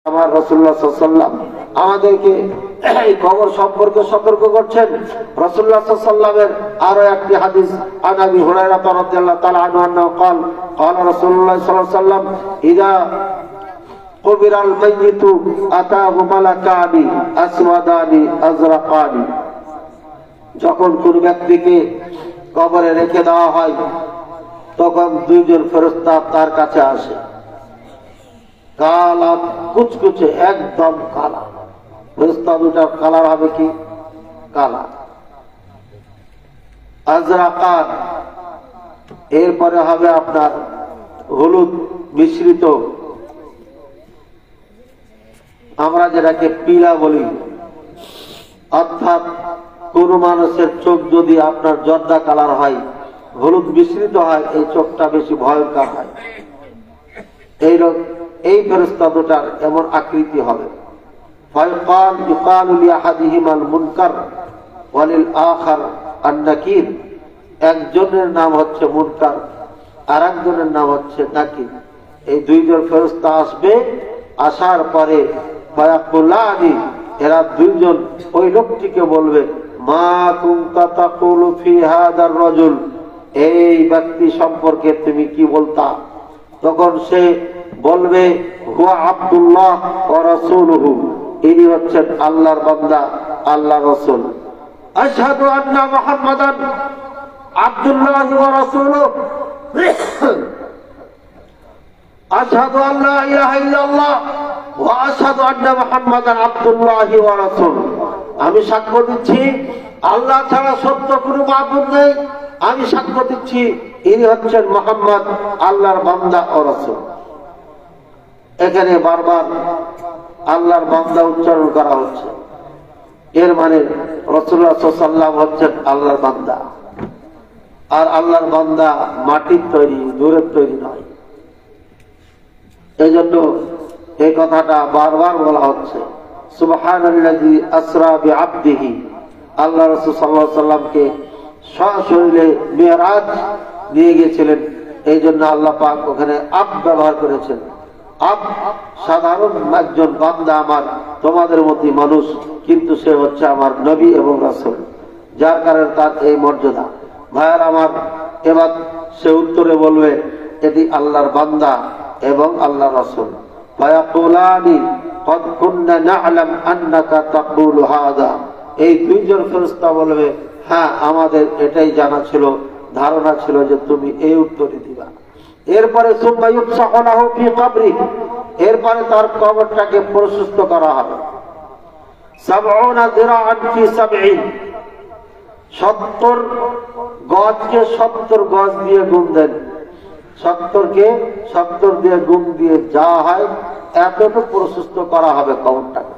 আমার রাসূলুল্লাহ সাল্লাল্লাহু আলাইহি ওয়াসাল্লাম আমাদেরকে এই কবর সম্পর্কে সতর্ক করছেন। রাসূলুল্লাহ সাল্লাল্লাহু আলাইহি ওয়াসাল্লামের আরো একটি হাদিস আবু হুরায়রা রাদিয়াল্লাহু তাআলা আনহু قال قال رسول الله صلى الله عليه وسلم اذا قبر الميت اتاه ملكان اسودان ازرقان। যখন কোন ব্যক্তিকে কবরে রেখে দেওয়া হয় তখন দুইজন ফেরেশতা তার কাছে আসে, কালা কুচকুচে, একদম কালা। ফেরেশতা দুটার কালার হবে কি? কালা। আজরাকান, এরপরে হবে আপনার হলুদ মিশ্রিত, আমরা যেটাকে পিলা বলি। অর্থাৎ কোন মানুষের চোখ যদি আপনার জর্দা কালার হয়, হলুদ মিশ্রিত হয়, এই চোখটা বেশি ভয়ঙ্কর হয়। এই ফেরেশতা দুটার এমন আকৃতি হবে। ফায়কাল ইউকালু লিআহাদিহিমাল মুনকার ওয়া লিল আখার আন-নাকির। একজনের নাম হচ্ছে মুনকার, আরেকজনের নাম হচ্ছে নাকির। এই দুইজন ফেরেশতা আসবে, আসার পরে ফায়াকুলানি, এরা দুইজন ওই লোকটিকে বলবে, মা কুনতা তাকুলু ফি হাদার রাজুল, এই ব্যক্তি সম্পর্কে তুমি কি বলতা? তখন সে বলবে, হুয়া আব্দুল্লাহ ওয়া রাসূলুহু, ইনি হচ্ছেন আল্লাহর বান্দা, আল্লাহর রাসূল। আশহাদু আন্না মুহাম্মাদান আব্দুল্লাহ ওয়া রাসূলুহু, আশহাদু আল্লা ইলাহা ইল্লাল্লাহ ওয়া আশহাদু আন্না মুহাম্মাদান আব্দুল্লাহ ওয়া রাসূলুহু। আমি সাক্ষ্য দিচ্ছি আল্লাহ ছাড়া সত্য কোনো মাবুদ নেই, আমি সাক্ষ্য দিচ্ছি ইনি হচ্ছেন মুহাম্মদ, আল্লাহর বান্দা ও রাসূল। এখানে বারবার আল্লাহর বান্দা উচ্চারণ করা হচ্ছে, এর মানে রাসূলুল্লাহ সাল্লাল্লাহু আলাইহি ওয়াসাল্লাম হচ্ছেন আল্লাহর বান্দা। আর আল্লাহর বান্দা মাটির তৈরি, দূরের তৈরি নয়। এই জন্য এই কথাটা বারবার বলা হচ্ছে, সুবহানাল্লাযী আসরা বিআবদিহি। আল্লাহ রাসূল সাল্লাল্লাহু আলাইহি ওয়াসাল্লামকে সশরীরে মিরাজ নিয়ে গিয়েছিলেন, এই জন্য আল্লাহ পাক ওখানে আব ব্যবহার করেছেন। আব সাধারণ একজন বান্দা, আমার তোমাদের মতো মানুষ, কিন্তু সে হচ্ছে আমার নবী এবং রাসূল, যার কারণে তার এই মর্যাদা। ভাইয়ার আমার, এবার সে উত্তরে বলবে, এটি আল্লাহর বান্দা এবং আল্লাহর রাসূল। ফায়াকুলানি ক্বাদ কুননা না'লাম আন্নাকা তাকুলু হাযা। এই দুইজন ফেরেশতা বলবে, হ্যাঁ, আমাদের এটাই জানা ছিল, ধারণা ছিল যে তুমি এই উত্তরই দিবা। এরপরে সুম্মা ইউফসাহু লাহু ফি কবরি, এরপরে তার কবরটাকে প্রশস্ত করা হবে। 70 যিরাআন ফি 70, 70 গজকে 70 গজ দিয়ে গুণ দেন। 70কে 70 দিয়ে গুণ দিয়ে যা হয় এতটুকু প্রশস্ত করা হবে কবরটাকে।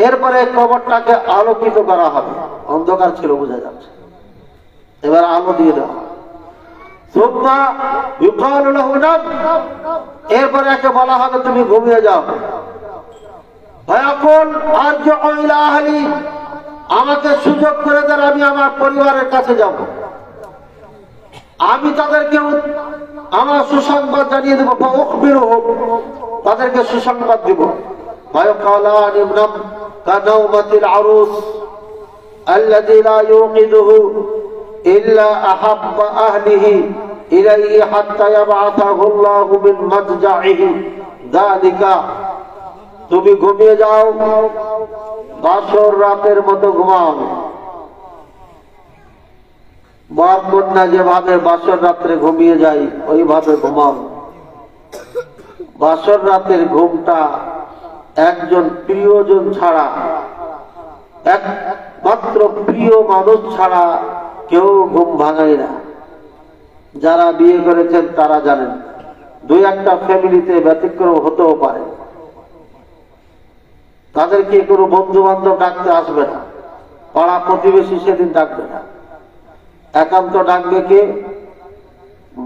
এরপরে কবরটাকে আলোকিত করা হবে, অন্ধকার ছিল বোঝা যাচ্ছে, এবার আলো দিয়ে দেওয়া। এরপরে একে বলা হবে, তুমি ঘুমিয়ে যাও। আমাকে সুযোগ করে দেন, আমি আমার পরিবারের কাছে যাব, আমি তাদেরকে আমার সুসংবাদ জানিয়ে দেবো, তাদেরকে সুসংবাদ দিব। তুমি ঘুমিয়ে যাও, বাসর রাতের মতো ঘুমাও। বাপ কন্যা যেভাবে বাসর রাত্রে ঘুমিয়ে যায় ওইভাবে ঘুমাও। বাসর রাতের ঘুমটা একজন প্রিয়জন ছাড়া, একমাত্র প্রিয় মানুষ ছাড়া কেউ ঘুম ভাঙায় না। যারা বিয়ে করেছেন তারা জানেন, দুই একটা ফ্যামিলিতে ব্যতিক্রম হতেও পারে, তাদেরকে কোনো বন্ধু বান্ধব ডাকতে আসবে না, পাড়া প্রতিবেশী সেদিন ডাকবে না, একান্ত ডাকবে কে?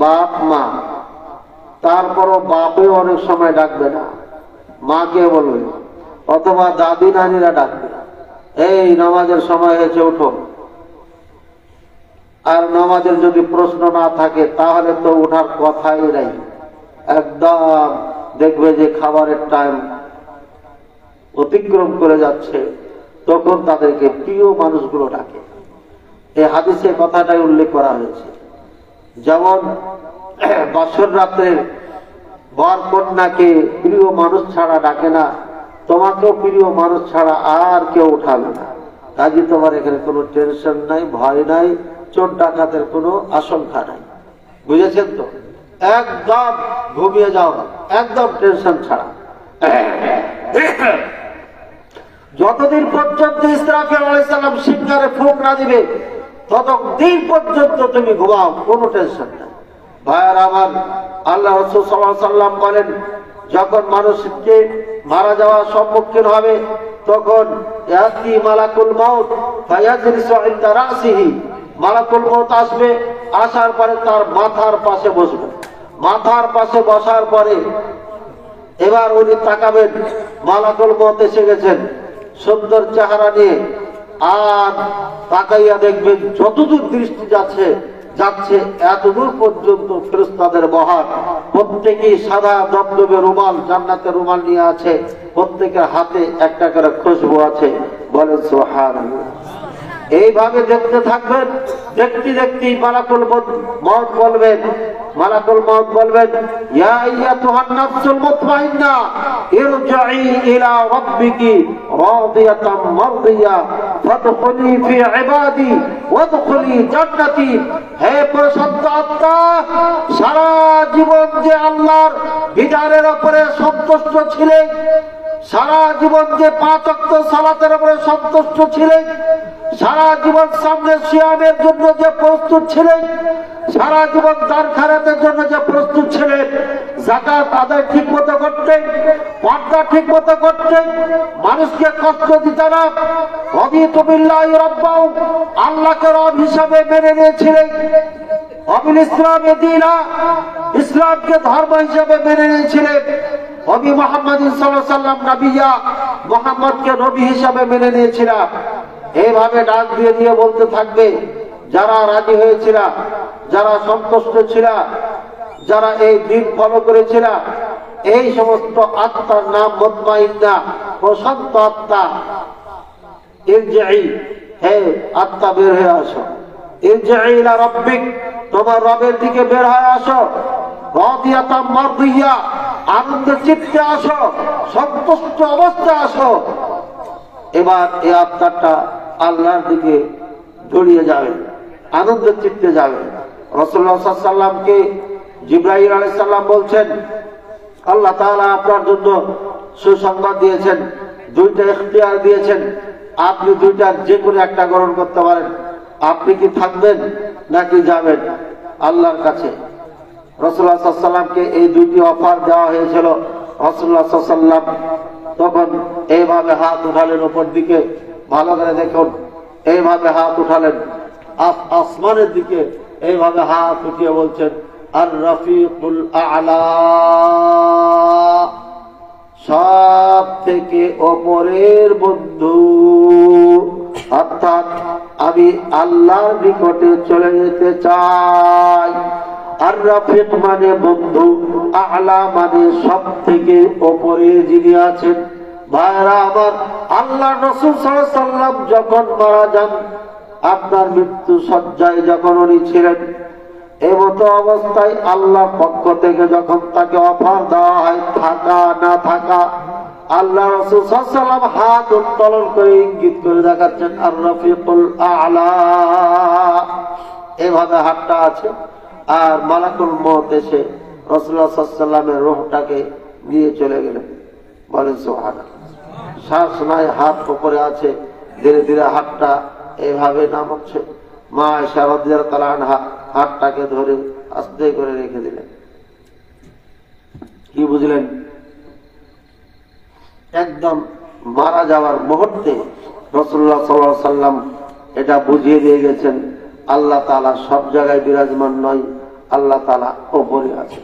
বাপ মা। তারপরও বাপে অনেক সময় ডাকবে না, মাকে বলবে, অথবা দাদি নানিরা ডাকবে, এই নামাজের সময় হয়েছে, উঠো। আর নামাজের যদি প্রশ্ন না থাকে তাহলে তো ওঠার কথাই নাই। একদম দেখবে যে খাবারের টাইম অতিক্রম করে যাচ্ছে, তখন তাদেরকে প্রিয় মানুষগুলো ডাকে। এই হাদিসে কথাটাই উল্লেখ করা হয়েছে। যেমন বাসর রাত্রে বর কন্যাকে প্রিয় মানুষ ছাড়া ডাকে না, তোমাকেও প্রিয় মানুষ ছাড়া আর কেউ উঠাবে না। কাজে তোমার এখানে কোনো টেনশন নাই, ভয় নাই, চোর ডাকাতের কোনো আশঙ্কা নাই। বুঝেছেন তো? একদম ঘুমিয়ে যাও, একদম টেনশন ছাড়া। যতদিন পর্যন্ত ইসরাফিল আলাইহিস সালাম সিংহারে ফুঁক না দিবে ততদিন পর্যন্ত তুমি ঘুমাও, কোনো টেনশন নাই। ভাইয়ার আমার, আল্লাহ রাসূল সাল্লাল্লাহু আলাইহি ওয়াসাল্লাম বলেন, যখন মানুষকে মারা যাওয়ার সম্মুখীন হবে তখন ইয়াতি মালাকুল মাউত ফায়াজলিসু ইনদা রাসিহি, মালাকুল মাউত আসবে, আসার পরে তার মাথার পাশে বসবে। মাথার পাশে বসার পরে এবার উনি তাকাবেন, মালাকুল মাউত এসে গেছেন সুন্দর চেহারা নিয়ে, আর তাকাইয়া দেখবেন যতদূর দৃষ্টি যাচ্ছে এতদূর পর্যন্ত ফেরেশতাদের বহার। প্রত্যেকেই সাদা দবদবে রুমাল, জান্নাতের রুমাল নিয়ে আছে, প্রত্যেকের হাতে একটা করে খুশবু আছে। বলেন সুবহানাল্লাহ। এইভাবে দেখতে থাকবেন, দেখতে দেখতেই মালাকুল মউত বলবেন, ইয়া আইয়াতুহান নাফসুল মুতমাইন্না ইরজিই ইলা রাব্বিকি রাদিয়াতাম মারদিয়া ফাদখুলি ফি ইবাদি ওয়াদখুলি জান্নাতি। হে প্রশান্ত আত্মা, সারা জীবন যে আল্লাহর বিধানের উপরে সন্তুষ্ট ছিলেন, সারা জীবন যে 5 ওয়াক্ত সালাতের উপরে সন্তুষ্ট ছিলেন, সারা জীবন সামনে সিয়ামের জন্য যে প্রস্তুত ছিলেন, সারা জীবন দান খয়রাতের জন্য যে প্রস্তুত ছিলেন, যাকাত আদায় ঠিক মতো করতেন, পর্দা ঠিক মতো করতেন, মানুষকে কষ্ট দিতেন না, রাদিতু বিল্লাহি রাব্বাও, আল্লাহকে রব হিসাবে মেনে নিয়েছিলেন, অবিল ইসলামে দীনা, ইসলামকে ধর্ম হিসাবে মেনে নিয়েছিলেন, নবী মুহাম্মদ সাল্লাল্লাহু আলাইহি ওয়াসাল্লাম নবিয়া, মুহাম্মদকে নবী হিসাবে মেনে নিয়েছিলেন। এইভাবে ডাক দিয়ে দিয়ে বলতে থাকবে, যারা রাজি হয়েছিল, যারা সন্তুষ্ট ছিল, যারা এই দিন ফলো করেছিল, এই সমস্ত আত্মার নাম মুতমাইন্না, প্রশান্ত আত্মা। ইরজিই, হে আত্মা বের হয়ে আসো, ইরজিই ইলা রাব্বিক, তোমার রবের দিকে বের হয়ে আসো, রাদিয়াতাম মারদিয়া, আনন্দ চিত্তে আসো, সন্তুষ্ট অবস্থায় আসো। এবার এই আত্মাটা আল্লাহর দিকে দৌড়িয়ে যাবে, আনন্দ চিত্তে যাবে। রাসূলুল্লাহ সাল্লাল্লাহু আলাইহি ওয়াসাল্লামকে জিবরাইল আলাইহিস সালাম বলছেন, আল্লাহ তাআলা আপনার জন্য সুসংবাদ দিয়েছেন, দুইটা ইখতিয়ার দিয়েছেন, আপনি দুইটার যে কোনো একটা গ্রহণ করতে পারেন। আপনি কি থাকবেন নাকি যাবেন আল্লাহর কাছে? রাসূলুল্লাহ সাল্লাল্লাহু আলাইহি ওয়াসাল্লামকে এই দুইটি অফার দেওয়া হয়েছিল। রাসূলুল্লাহ সাল্লাল্লাহু আলাইহি ওয়াসাল্লাম তখন এইভাবে হাত উঠালেন উপর দিকে, ভালো করে দেখুন, এইভাবে হাত উঠালেন আসমানের দিকে, এইভাবে হাত উঠিয়ে বলছেন, আর রফিকুল আ'লা, সব থেকে ওপরের বন্ধু, অর্থাৎ আমি আল্লাহর নিকটে চলে যেতে চাই। আর রফিক মানে বন্ধু, আ'লা মানে সব থেকে ওপরে যিনি আছেন। ভাইরা আমার, আল্লাহ রাসূল সাল্লাল্লাহু আলাইহি ওয়াসাল্লাম যখন মারা যান, আপনার মৃত্যু সজ্জায় যখন উনি ছিলেন, এমতো অবস্থায় আল্লাহ পক্ষ থেকে যখন তাকে অফার দেওয়া হয় থাকা না থাকা, আল্লাহ রাসূল সাল্লাল্লাহু আলাইহি ওয়াসাল্লাম হাত উত্তোলন করে ইঙ্গিত করে দেখাচ্ছেন, আর রফিকুল আ'লা, এভাবে হাতটা আছে। আর মালাকুল মউত এসে রাসূলুল্লাহ সাল্লাল্লাহু আলাইহি ওয়াসাল্লামের রূহটাকে নিয়ে চলে গেলেন। বলেন সুবহানাল্লাহ। শ্বাস নাই, হাত উপরে আছে, ধীরে ধীরে হাতটা এইভাবে নামাচ্ছে। মা আয়েশা রাদিয়াল্লাহু তাআলা আনহা হাতটাকে ধরে আস্তে করে রেখে দিলেন। কি বুঝলেন? একদম মারা যাওয়ার মুহূর্তে রাসূলুল্লাহ সাল্লাল্লাহু আলাইহি ওয়াসাল্লাম এটা বুঝিয়ে দিয়ে গেছেন, আল্লাহ তাআলা সব জায়গায় বিরাজমান নয়, আল্লাহ তাআলা উপরে আছেন।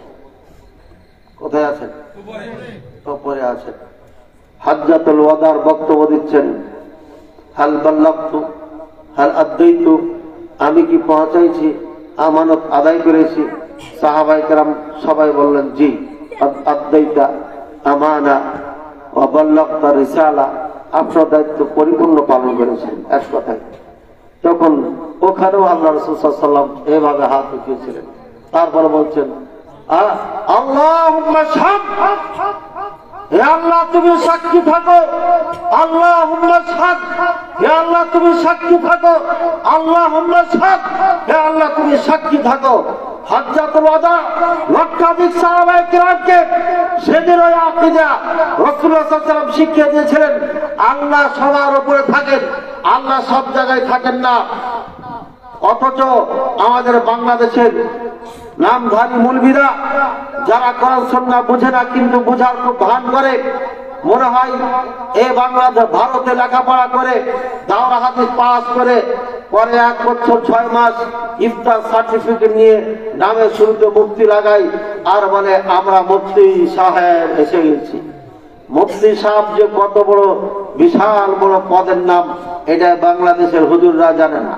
কোথায় আছেন? উপরে আছেন। হাজ্জাতুল ওয়াদার বক্তব্য দিচ্ছেন, হাল বাল্লাগতু হাল আদাইতু, আমি কি পৌঁছাইছি, আমানত আদায় করেছি? সাহাবায়ে কেরাম সবাই বললেন জি। আদাইতা আমানা ওয়া বাল্লাগতা রিসালা, আপনার দায়িত্ব পরিপূর্ণ পালন করেছেন, এক কথায়। তখন ওখানেও আল্লাহ রাসূল সাল্লাল্লাহু আলাইহি ওয়াসাল্লাম এভাবে হাত উঠিয়েছিলেন। তারপরে বলছেন আল্লাহুম্মা শাহাদ, হে আল্লাহ তুমি সাক্ষী থাকো। আল্লাহুম্মা শাহাদ, হে আল্লাহ তুমি সাক্ষী থাকো। আল্লাহুম্মা শাহাদ, হে আল্লাহ তুমি সাক্ষী থাকো। হজ্জাতুল ওয়াদা লক্ষাধিক সাহাবায়ে কেরামকে সেদিন ওই আকীদা রাসূলুল্লাহ সাল্লাল্লাহু আলাইহি ওয়াসাল্লাম শিখিয়ে দিয়েছিলেন। আল্লাহ সবার উপরে থাকেন, আল্লাহ সব জায়গায় থাকেন না। অথচ আমাদের বাংলাদেশের নামধারী মুলবিরা যারা কোরআন সুন্নাহ বুঝে না, কিন্তু বুঝার খুব ভান করে, মনে হয় এই বাংলাদেশ ভারতে লেখাপড়া করে দাওরা হাদিস পাস করে পরে 1 বছর 6 মাস ইফতার সার্টিফিকেট নিয়ে নামে শুরুতে মুফতি লাগাই আর বলে আমরা মুফতি সাহেব এসে গেছি। মুফতি সাহেব যে কত বড় বিশাল বড় পদের নাম, এটা বাংলাদেশের হুজুররা জানে না।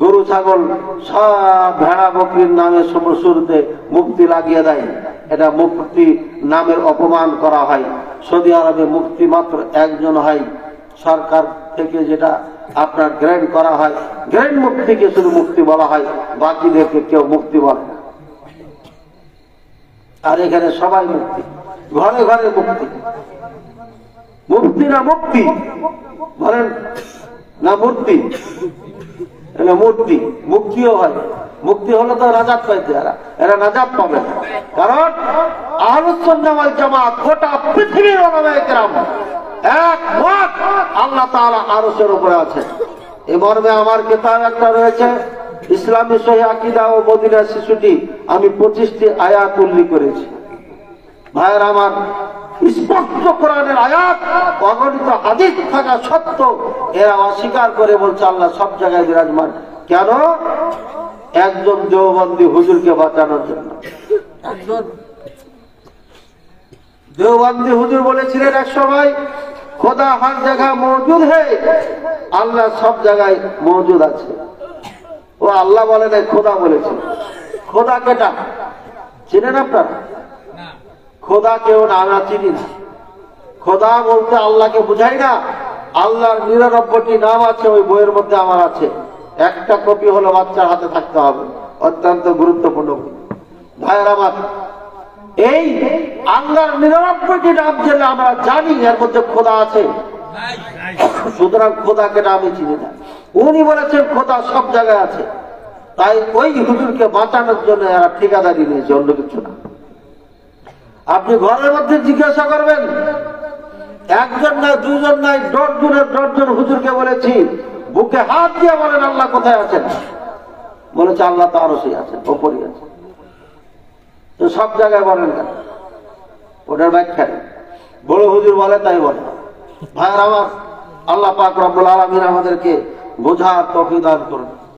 গরু ছাগল সব ভেড়া বকরির নামে শুরুতে মুফতি লাগিয়ে দেয়, এটা মুফতি নামের অপমান করা হয়। সৌদি আরবে মুফতি মাত্র একজন হয়, সরকার থেকে যেটা আপনার গ্র্যান্ড করা হয়, গ্র্যান্ড মুফতিকে শুধু মুফতি বলা হয়, বাকিদেরকে কেউ মুফতি বলে না। আর এখানে সবাই মুফতি, ঘরে ঘরে মুফতি। মুফতি না মুফতি বলেন না, মূর্তি, এটা মূর্তি। মুক্তিও হয়, মুক্তি হলে তো নাজাত পাইতে, এরা নাজাত পাবে না। কারণ আহলুস সুন্নাহ ওয়াল জামাত গোটা পৃথিবীর উলামায়ে কেরাম একমত আল্লাহ তাআলা আরশের উপরে আছেন। এই মর্মে আমার কিতাব একটা রয়েছে, ইসলামী সহিহ আকীদা ও মদিনা শিশুটি, আমি 25টি আয়াত উল্লেখ করেছি। ভাইয়ের আমার, স্পষ্ট কোরআনের আয়াত, অগণিত হাদিস থাকা সত্ত্বেও এরা অস্বীকার করে বলছে আল্লাহ সব জায়গায় বিরাজমান। কেন? একজন দেওবন্দি হুজুরকে বাঁচানোর জন্য। একজন দেওবন্দি হুজুর বলেছিলেন এক সময়, খোদা হর জায়গা মौजूद है, আল্লাহ সব জায়গায় মौजूद আছে। ও আল্লাহ বলে নাই, খোদা বলেছে। খোদা কেটা চিনেন আপনারা? খোদা কেউ না, আমরা চিনি না। খোদা বলতে আল্লাহকে বুঝাই না। আল্লাহর 99টি নাম আছে, ওই বইয়ের মধ্যে আমার আছে। একটা কপি হলো বাচ্চার হাতে থাকতে হবে, অত্যন্ত গুরুত্বপূর্ণ। ভাইয়ের আমার, এই আল্লাহর 99টি নাম যেটা আমরা জানি, এর মধ্যে খোদা আছে। সুতরাং খোদাকে আমি চিনি না। উনি বলেছেন খোদা সব জায়গায় আছে। তাই ওই হুজুরকে বাঁচানোর জন্য এরা ঠিকাদারি নিয়েছে, অন্য কিছু না। আপনি ঘরের মধ্যে জিজ্ঞাসা করবেন, একজন নাই, দুজন নাই, 10 জনের 10 জন হুজুরকে বলেছি, বুকে হাত দিয়ে বলেন আল্লাহ কোথায় আছেন? বলেছে আল্লাহ তো আরশেই আছেন, ওপরই আছে। তো সব জায়গায় বলেন কেন? ওটার ব্যাখ্যা নেই। বড় হুজুর বলে তাই বলে। ভাইয়ের আমার, আল্লাহ পাক রব্বুল আলামিন আমাদেরকে বোঝার তৌফিক দান করুন।